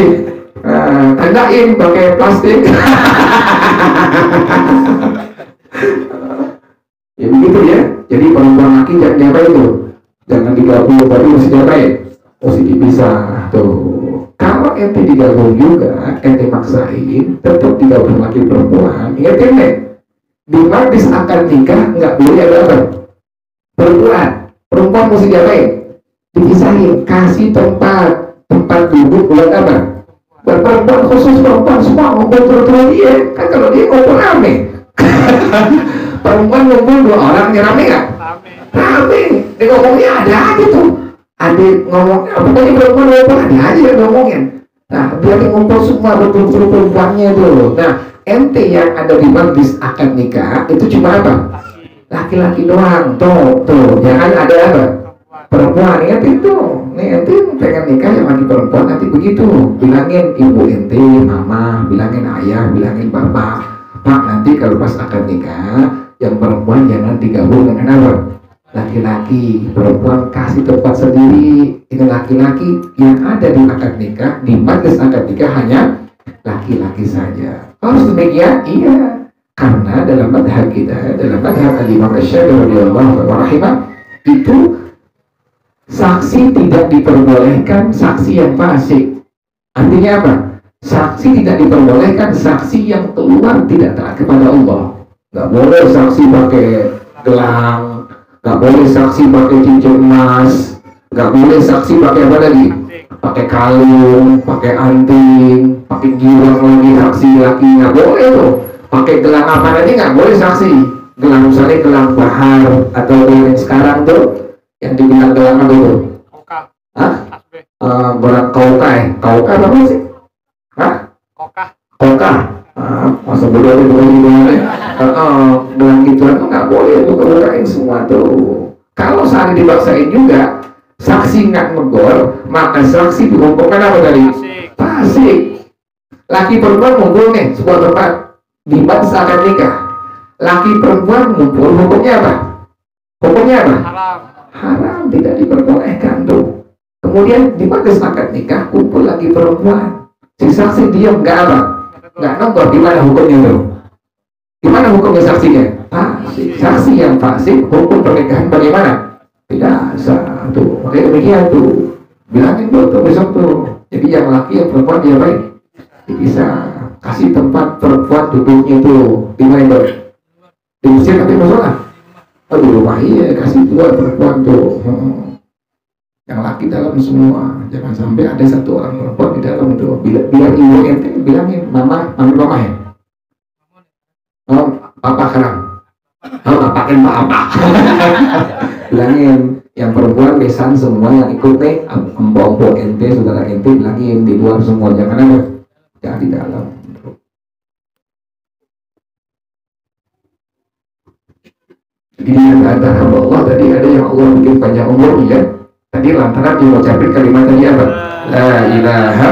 Tandain pakai plastik. Ya begitu ya. Jadi perempuan laki jangan diapain itu, jangan digabung, tapi mesti diapain, mesti dipisah tuh. Kalau ente digabung juga, ente maksain tetap digabung laki perempuan. Ingat ente, di majlis akad nikah nggak boleh ada apa? Perempuan mesti diapain? Dipisahin, kasih tempat duduk buat apa? Perempuan khusus, perempuan semua ngumpul terus dia. Kan kalau dia ngumpul rame. Perempuan ngumpul 2 orang, rame nggak? Rame. Dia ngomongnya ada aja tuh. Ada ngomong, pokoknya perempuan ngumpul ada aja yang ngomongin. Nah, biar ngumpul semua betul-betul perempuannya dulu. Nah, ente yang ada di majlis akad nikah itu cuma apa? Laki-laki doang. Tuh, jangan ada apa? Perempuan. Ingat itu. Nih ente pengen nikah yang laki perempuan, nanti begitu. Bilangin ibu ente, mama, bilangin ayah, bilangin bapak. Pak, nanti kalau pas akad nikah, yang perempuan jangan digabung dengan apa? Laki-laki. Perempuan kasih tempat sendiri. Ini laki-laki yang ada di akad nikah, di majlis akad nikah hanya laki-laki saja. Harus demikian? Iya. Karena dalam madhab kita, dalam madhab Al-Imam Asy-Syafi'i radhiyallahu anhu itu saksi tidak diperbolehkan saksi yang fasik. Artinya apa? Saksi tidak diperbolehkan saksi yang keluar tidak taat kepada Allah. Nggak boleh saksi pakai gelang, nggak boleh saksi pakai cincin emas, nggak boleh saksi pakai apa lagi? Pakai kalung, pakai anting, pakai giwang lagi saksi laki, nggak boleh tuh. Pakai gelang apa aja nggak boleh saksi. Gelang misalnya gelang bahar atau yang sekarang tuh yang dibilang gelang apa itu? Hah? Gelang kauka apa sih? Hah? Koka. Masa bodoh itu gimana? Gelang gituan tuh nggak boleh tuh kebukain semua tuh. Kalau saat dipaksain juga, saksi nggak negor, maka saksi dihukumkan apa tadi? Fasik. Laki perempuan ngumpul nih sebuah tempat di majlis akad nikah. Laki perempuan ngumpul, hukumnya apa? Hukumnya apa? Haram, tidak diperbolehkan tuh. Kemudian di majlis akad nikah kumpul lagi perempuan, si saksi diam nggak apa? Nggak nongol. Gimana hukumnya tuh? Gimana hukumnya saksinya? Fasik. Saksi yang fasik, hukum pernikahan bagaimana? Tidak sah tuh. Makanya demikian tuh. Bilangin tuh besok tuh. Jadi yang laki yang perempuan dia baik dipisah. Kasih tempat perempuan duduknya tuh di mana tuh? Di masjid tapi masalah. Di rumah iya kasih 2 perempuan tuh. Yang laki dalam semua. Jangan sampai ada 1 orang perempuan di dalam tuh. Biar ibu ente bilangin mama ya. Oh, papa haram. Oh, pakai apa? Bilangin yang perempuan besan semua yang ikut nih, empok ente, saudara ente bilangin di luar semua, jangan apa? Jangan di dalam. Jadi antara Allah tadi ada yang Allah bikin panjang umur ya. Tadi lantaran dia mengucapkan kalimat tadi apa? La ilaha.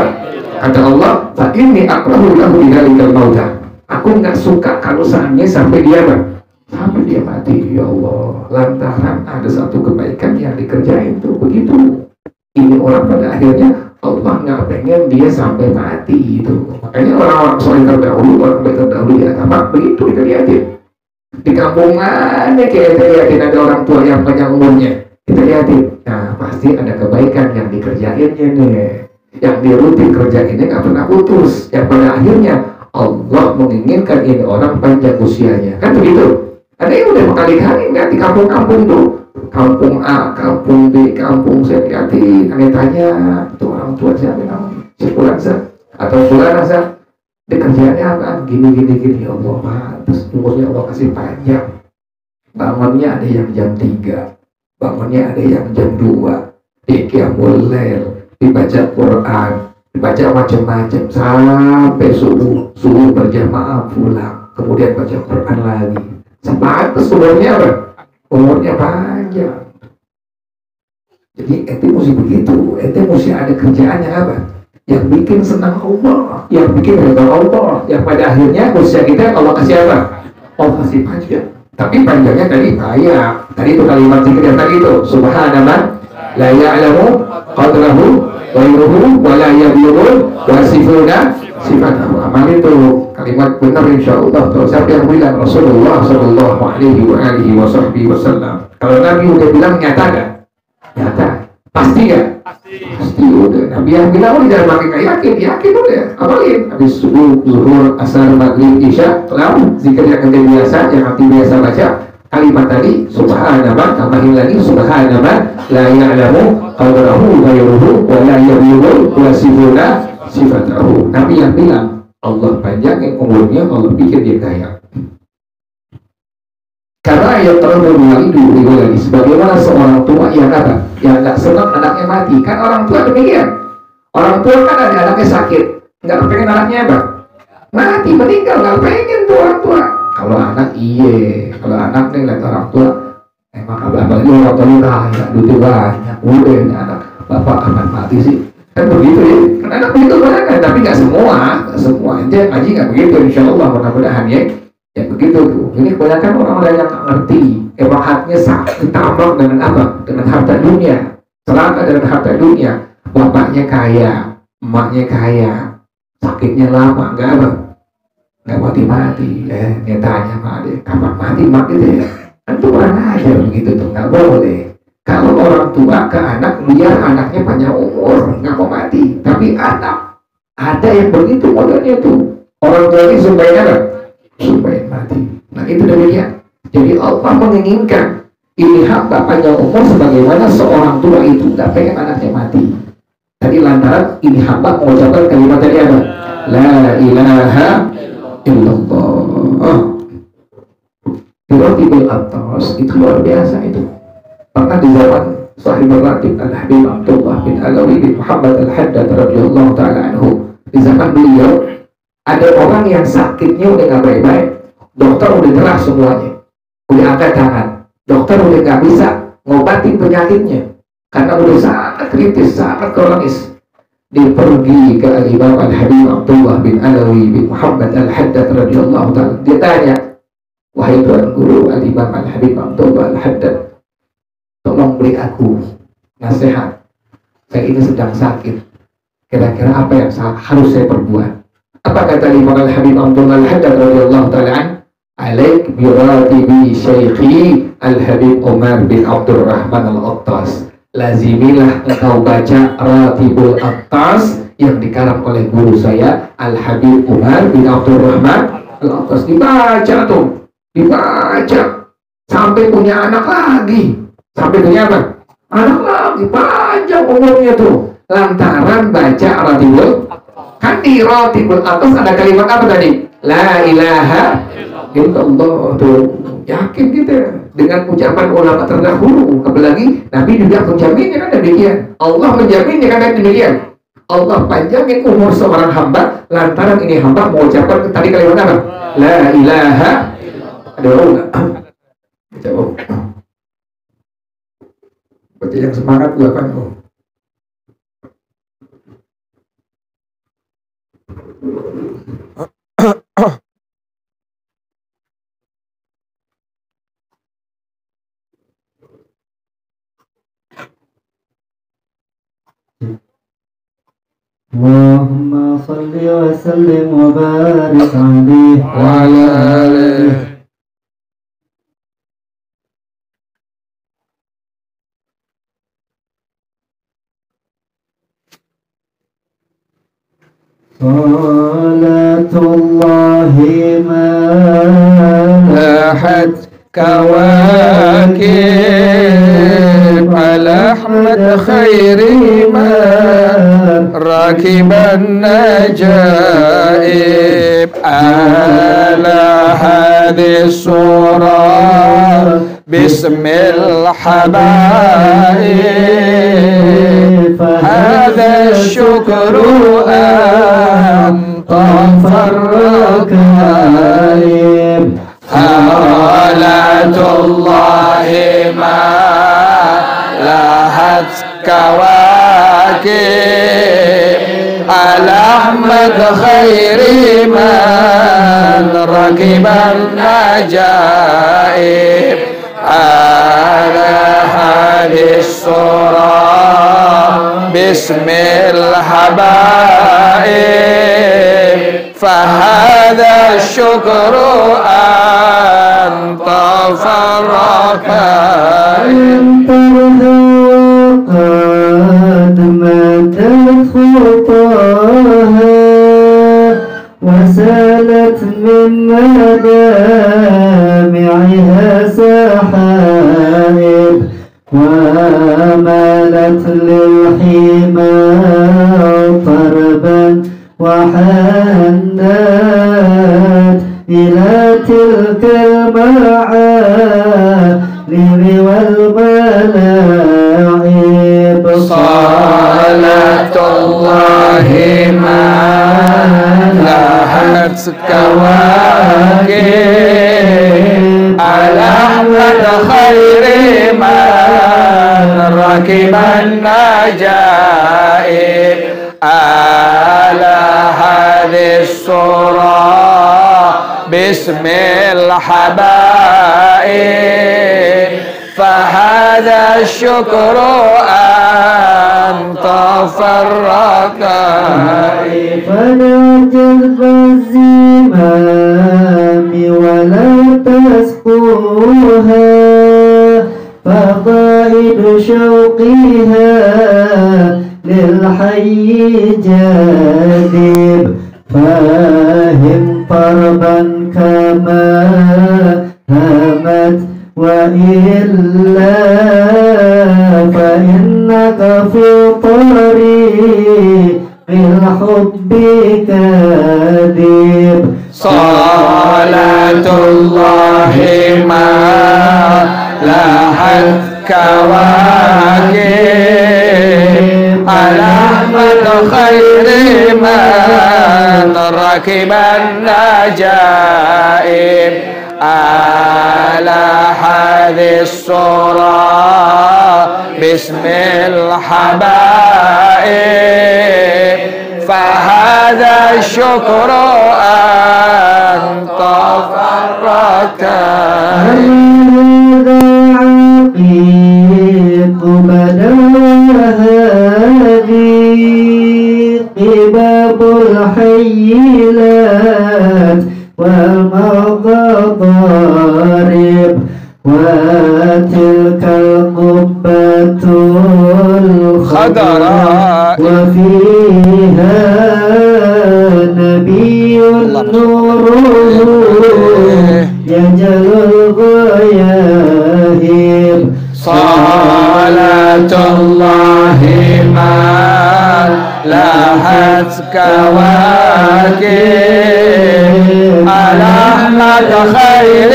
Kata Allah, fa inni akrahu lahu bidzalikal mauta. Aku nggak suka kalau seandainya sampai dia apa? Sampai dia mati. Ya Allah, lantaran ada satu kebaikan yang dikerjain tuh begitu. Ini orang pada akhirnya Allah nggak pengen dia sampai mati itu. Makanya orang-orang soleh terdahulu, orang baik terdahulu di agama begitu kita lihatin. Di kampungannya kita lihatin ada orang tua yang panjang umurnya. Kita lihatin, nah pasti ada kebaikan yang dikerjainnya nih. Yang dia rutin kerjainnya nggak pernah putus. Yang pada akhirnya Allah menginginkan ini orang panjang usianya. Kan begitu. Ada yang udah berkali-kali nggak di kampung-kampung tuh. Kampung A, kampung B, kampung C, lihatin, tanya tuh orang tua siapa namanya? Si Fulan atau Fulan kerjaannya apa? Gini, ya Allah, terus umurnya Allah kasih panjang. Bangunnya ada yang jam 3, bangunnya ada yang jam 2, qiyamul lail, dibaca Quran, dibaca macam-macam sampai subuh berjamaah pulang, kemudian baca Quran lagi. Sepantas umurnya apa? Umurnya panjang. Jadi ente mesti begitu, ente mesti ada kerjaannya apa? Yang bikin senang Allah, yang bikin redha Allah, yang pada akhirnya usia kita Allah kasih apa? Allah kasih panjang. Tapi panjangnya tadi banyak. Tadi itu kalimat zikir yang tadi itu Subhanallah la ya'lamu qadrahu ghairuhu wa la yablughu wasifuna sifatahu. Amal itu kalimat benar insyaallah. Siapa yang bilang? Rasulullah sallallahu alaihi wasallam. Kalau Nabi udah bilang nyata gak? Nyata. Pasti gak? Pasti udah. Nabi yang bilang udah jangan pakai yakin udah. Amalin. Habis subuh, zuhur, asar, maghrib, isya, lalu zikir yang kerja biasa, yang hati biasa baca. Kalimat tadi subhanallah, tambahin lagi subhanallah la ya'lamu qadrahu ghairuhu wa la yablughu wasifuna sifatahu. Nabi yang bilang Allah panjangin umurnya, Allah bikin dia kaya. Karena ayat terlalu dulu lagi sebagaimana seorang tua yang apa? Yang nggak senang anaknya mati. Kan orang tua demikian. Orang tua kan ada anaknya sakit, nggak pengen anaknya apa? Mati, meninggal, nggak pengen tuh orang tua. Kalau anak kalau anak nih lihat orang tua, emang abah-abah itu orang tua kaya, duitnya banyak, udah ini anak bapak akan mati sih, kan begitu ya. Kan anak begitu banyak kan, tapi nggak semua. Ente ngaji nggak begitu, insya Allah mudah-mudahan ya begitu tuh. Ini kebanyakan orang-orang yang nggak ngerti, emang hatinya ditambah dengan apa? Dengan harta dunia, celaka dengan harta dunia. Bapaknya kaya, emaknya kaya, sakitnya lama, nggak apa? Nggak mati-mati, dia tanya sama dia, kapan mati deh? Kan itu orang aja begitu tuh, nggak boleh. Kalau orang tua ke anak, biar anaknya panjang umur, nggak mau mati. Tapi anak, ada yang begitu modelnya tuh. Orang tua ini supaya apa? Supaya mati. Nah itu demikian. Jadi Allah menginginkan ini hamba panjang umur sebagaimana seorang tua itu nggak pengen anaknya mati. Tadi lantaran ini hamba mengucapkan kalimat tadi apa? La ilaha illallah. Birotibul atas itu luar biasa itu. Pernah di zaman Sahibul Ratib Al-Habib Abdullah bin Alawi bin Muhammad Al-Haddad radhiyallahu ta'ala anhu, di zaman beliau ada orang yang sakitnya udah gak baik-baik, dokter udah nyerah semuanya, udah angkat tangan, dokter udah gak bisa ngobatin penyakitnya karena udah sangat kritis, sangat kronis. Dia pergi ke Al-Imam Al-Habib Abdullah bin Alawi bin Muhammad Al-Haddad radhiyallahu ta'ala. Dia tanya, wahai Tuan Guru Al-Imam Al-Habib Abdullah Al-Haddad, tolong beri aku nasihat. Saya ini sedang sakit. Kira-kira apa yang harus saya perbuat? Apa kata Imam Al-Habib Abdullah Al-Haddad radhiyallahu ta'ala an? Alaik biratibi syekhi Al-Habib Umar bin Abdurrahman Al-Attas. Lazimilah engkau baca Ratibul Attas yang dikarang oleh guru saya Al-Habib Umar bin Abdurrahman Al-Attas. Dibaca tuh, dibaca sampai punya anak lagi. Sampai punya apa? Anak lagi, panjang umurnya tuh. Lantaran baca Ratibul, kan di Ratibul Attas ada kalimat apa tadi? La ilaha illallah tuh. Yakin kita dengan ucapan ulama terdahulu, apalagi Nabi juga menjaminnya kan demikian. Allah menjaminnya kan demikian. Allah panjangin umur seorang hamba lantaran ini hamba mengucapkan tadi kalimat apa? La ilaha. Ada orang nggak? Coba. Baca yang semangat buatan kok. Allahumma salli wa sallim wa barik alaihi wa ala alihi. Salatullahi ma lahat kawakib ala ahmad khairi man rakiban najaib ala hadis surah bismil habaib hadha syukru farrakaib salatullahi ma lahat kawakib ala ahmad khairi man rakiban najaib على هذه الصورة باسم الحبائب فهذا الشكر أن تفرق قد ماتت خطاها وسالت من مدامعها سحائب ومالت للحمى طربا وحنت إلى تلك المعالم والملاعب صلاة الله ما لاحت كواكب على أحمد خير من ركب النجائب على هذه الصورة باسم الحبائب فهذا الشكر أن تفرق فلا جذب الزمام ولا تسقوها فضائد شوقها للحي جاذب فاهم طربا كما همت وإلا فإنك في طريق الحب كاذب صلاة الله ما لاحت كواكب على أحمد خير من ركب النجائب على هذه الصورة باسم الحبائب فهذا الشكر أن تفرق عقيق بداهي قباب الحيلات والمضارب وتلك القبة الخضراء وفيها نبي نوره يجل الغياهب صلاة الله ما لاحت كواكب على أحمد خير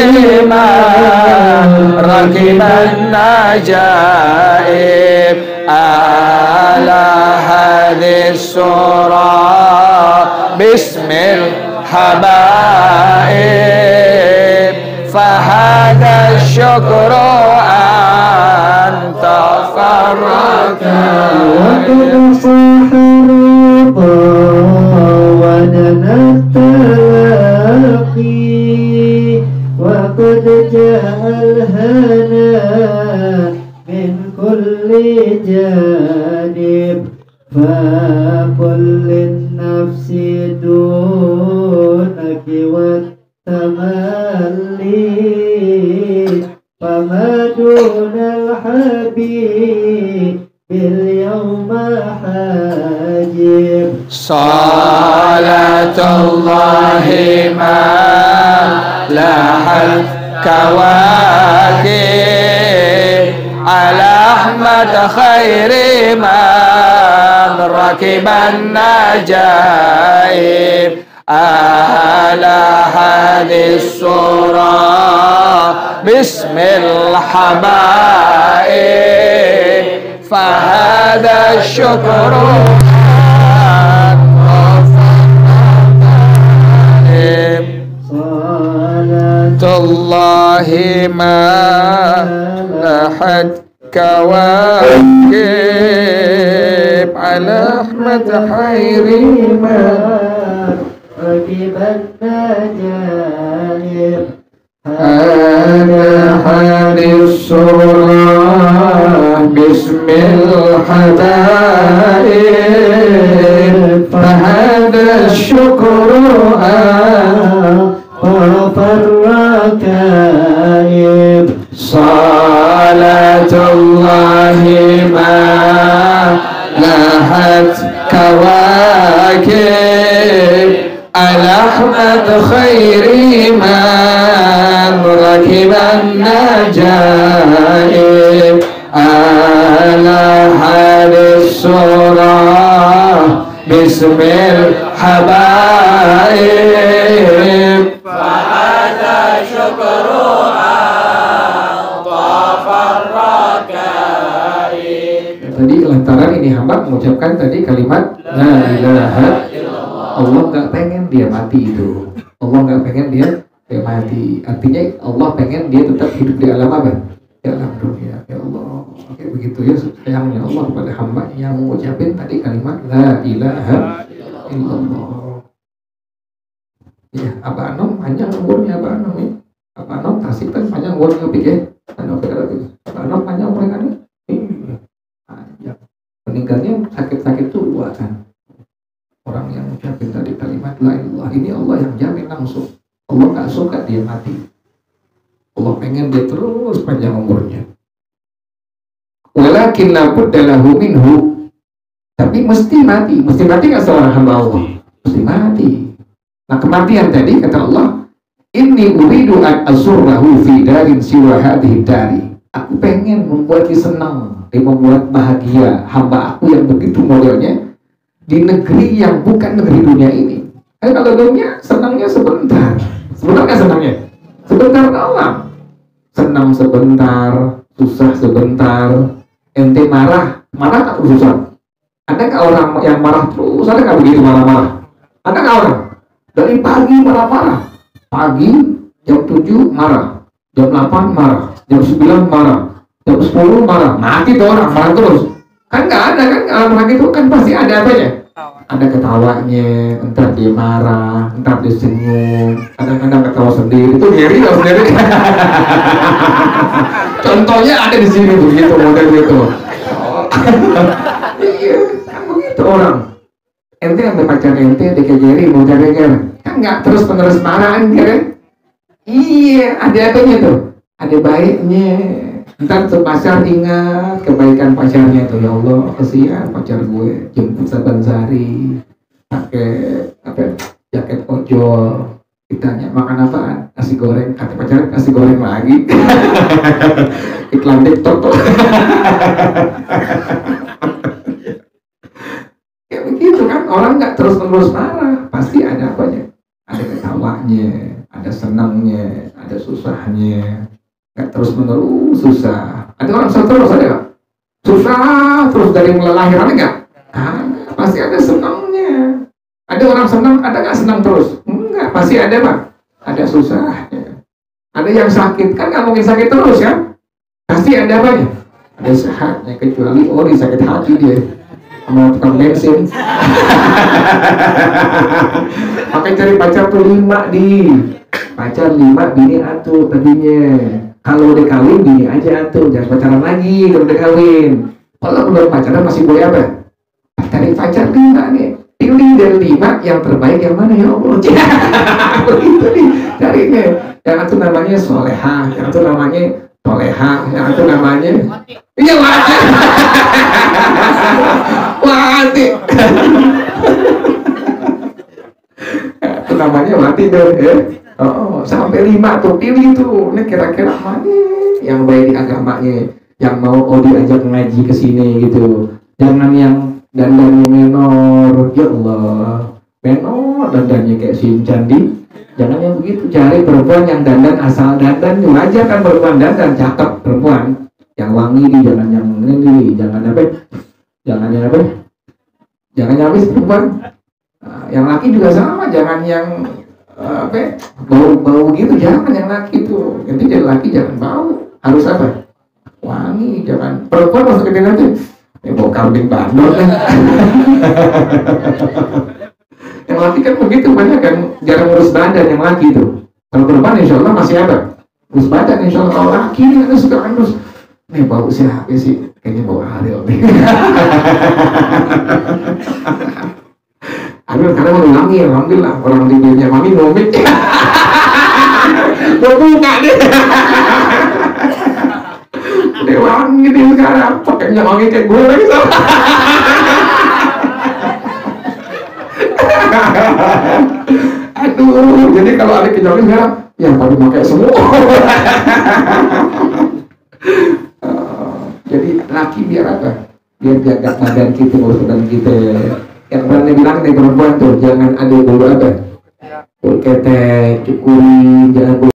من ركب النجائب على هذه الصورة باسم الحبائب فهذا الشكر أن تفرق وقد صاح الرضا ودنا التلاقي وقد جاء الهنا من كل جانب فقل للنفس دونك والتملي فما دون الحبيب اليوم حاجب صلاة الله ما لاحت كواكب على أحمد خير من ركب النجائب على هذه الصورة باسم الحبائب فهذا الشكر صلاة الله ما لاحت كواكب على أحمد خير ما ركب النجائب هذا حادث surah bismil hadaib fahada syukru farrakaib salatullahi ma lahat kawakib ala ahmad khairi man rakiban najaib ala hadis surah bismil habaib fahada syukru tafarrakaib. Tadi lantaran ini hamba mengucapkan tadi kalimat la ilaha illallah. Allah nggak pengen dia mati itu. Allah nggak pengen dia mati. Artinya Allah pengen dia tetap hidup di alam apa? Di alam dunia. Ya Allah. Oke, begitu ya sayangnya Allah kepada hamba yang mengucapin tadi kalimat la ilaha illallah. Ya, Abah Anom panjang umurnya Abah Anom ya. Abah Anom Tasik kan panjang umurnya pikir. Abah Anom panjang umurnya kan? Panjang. Meninggalnya sakit-sakit tua kan. Orang yang mengucapin tadi kalimat la ilaha ini Allah yang jamin langsung. Allah nggak suka dia mati. Allah pengen dia terus panjang umurnya. Walakin labudda lahu minhu. Tapi mesti mati nggak seorang hamba Allah? Mesti mati. Nah kematian tadi kata Allah, inni uridu an asurrahu fi darin siwa hadhihi dari. Aku pengen membuat dia senang, dan membuat bahagia hamba aku yang begitu modelnya di negeri yang bukan negeri dunia ini. Kalau dunia senangnya sebentar nggak senangnya? Sebentar doang. Senang sebentar, susah sebentar. Ente marah tak susah. Ada nggak orang yang marah terus? Ada nggak begitu marah-marah? Ada nggak orang? Dari pagi marah-marah. Pagi jam 7 marah, jam 8 marah, jam 9 marah, jam 10 marah. Mati tuh orang marah terus. Kan nggak ada kan marah gitu kan pasti ada apanya? Ada ketawanya, entar dia marah, entar dia senyum, kadang-kadang ketawa sendiri. Itu ngeri loh sendiri. Contohnya ada di sini begitu model gitu. Iya, kan begitu orang. Ente ambil pacar ente, dikejeri, mau geger, kan nggak terus menerus marah kan? Iya, ada apanya tuh? Ada baiknya. Ntar tuh pacar ingat kebaikan pacarnya tuh, ya Allah kesian pacar gue jemput saban-sari pakai apa jaket ojol, ditanya makan apaan, nasi goreng, kata pacar nasi goreng lagi. Iklan TikTok tuh. Ya begitu kan, orang nggak terus-menerus marah, pasti ada apanya, ada ketawanya, ada senangnya, ada susahnya. Nggak terus-menerus susah. Ada orang susah terus, ada nggak? Susah terus dari mulai lahir, ada nggak? Pasti ada senangnya. Ada orang senang, ada nggak senang terus? Enggak, pasti ada Pak. Ada susahnya. Ada yang sakit, kan nggak mungkin sakit terus kan? Pasti ada apanya? Ada sehatnya, kecuali Ori sakit hati dia sama tukang bensin. Pakai cari pacar tuh 5 di pacar 5 bini atuh tadinya. Kalau udah kawin bini aja atuh, jangan pacaran lagi kalau udah kawin. Kalau belum pacaran masih boleh apa? Cari pacar 5 nih. Pilih dari 5 yang terbaik yang mana ya Allah. Begitu nih carinya. Yang itu namanya solehah, yang itu namanya tolehah, yang itu namanya iya wati. Wati. Itu namanya wati dong ya. Oh, sampai 5 tuh pilih tuh. Ini kira-kira mana yang baik di agamanya, yang mau diajak ngaji ke sini gitu. Jangan yang dandannya menor, ya Allah, menor dandannya kayak Shinchan di. Jangan yang begitu. Cari perempuan yang dandan asal dandan. Wajar kan perempuan dandan cakep perempuan. Yang wangi di, jangan yang ini, jangan apa? Jangan yang apa? Jangan yang habis perempuan. Nah, yang laki juga sama, jangan yang apa bau-bau gitu, jangan yang laki itu. Nanti jadi laki jangan bau, harus apa? Wangi, jangan perempuan masuk ke nanti bau kambing bandot kan. Yang laki kan begitu banyak kan, jarang urus badan yang laki itu. Kalau perempuan insya Allah masih apa? Terus baca nih, insya Allah kalau laki nih ada suka terus. Nih bau siapa sih? Kayaknya bau Ariel nih. Ariel karena mau wangi, alhamdulillah orang di dunia mami ngomit. Mau buka nih. Udah wangi nih sekarang, pakainya wangi kayak gue lagi sama. Aduh, jadi kalau ada kejokin sekarang, yang pada pakai semua. Jadi laki biar apa? Biar jaga badan kita, badan kita. Yang berani bilang nih perempuan tuh, jangan ada bulu apa? Bulu ketek, cukurin, jangan